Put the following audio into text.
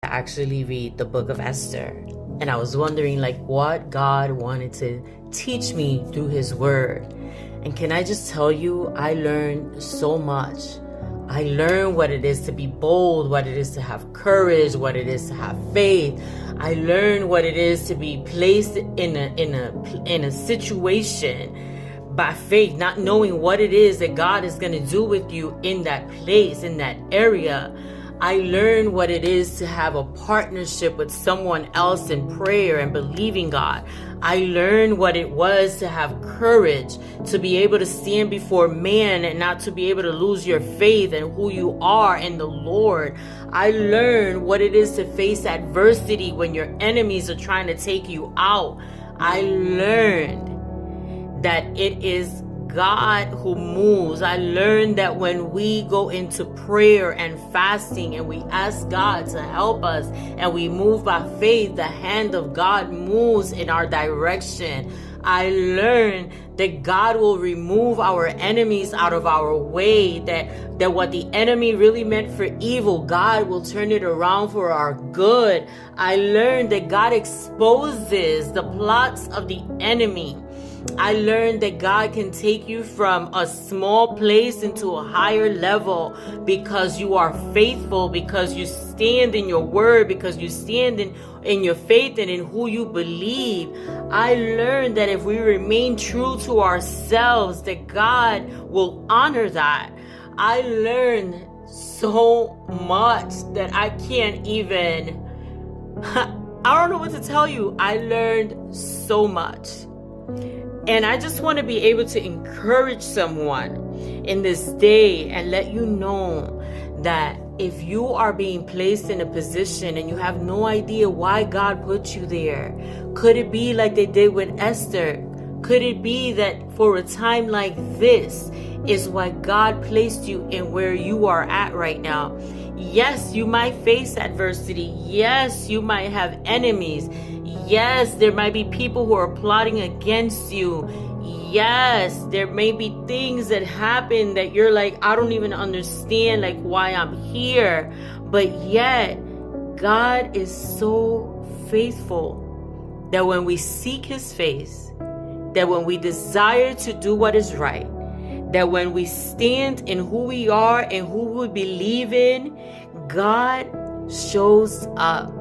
actually read the book of Esther, and I was wondering like what God wanted to teach me through his word. And can I just tell you, I learned so much. I learned what it is to be bold, what it is to have courage, what it is to have faith. I learned what it is to be placed in a situation by faith, not knowing what it is that God is going to do with you in that place, in that area. I learned what it is to have a partnership with someone else in prayer and believing God. I learned what it was to have courage, to be able to stand before man and not to be able to lose your faith and who you are in the Lord. I learned what it is to face adversity when your enemies are trying to take you out. I learned that it is God who moves. I learned that when we go into prayer and fasting and we ask God to help us and we move by faith, the hand of God moves in our direction. I learned that God will remove our enemies out of our way, that what the enemy really meant for evil, God will turn it around for our good. I learned that God exposes the plots of the enemy. I learned that God can take you from a small place into a higher level because you are faithful, because you stand in your word, because you stand in your faith and in who you believe. I learned that if we remain true to ourselves, that God will honor that. I learned so much that I can't even, I don't know what to tell you. I learned so much. And I just want to be able to encourage someone in this day and let you know that if you are being placed in a position and you have no idea why God put you there, could it be like they did with Esther? Could it be that for a time like this is why God placed you in where you are at right now? Yes, you might face adversity. Yes, you might have enemies. Yes, there might be people who are plotting against you. Yes, there may be things that happen that you're like, I don't even understand like why I'm here. But yet, God is so faithful that when we seek his face, that when we desire to do what is right, that when we stand in who we are and who we believe in, God shows up.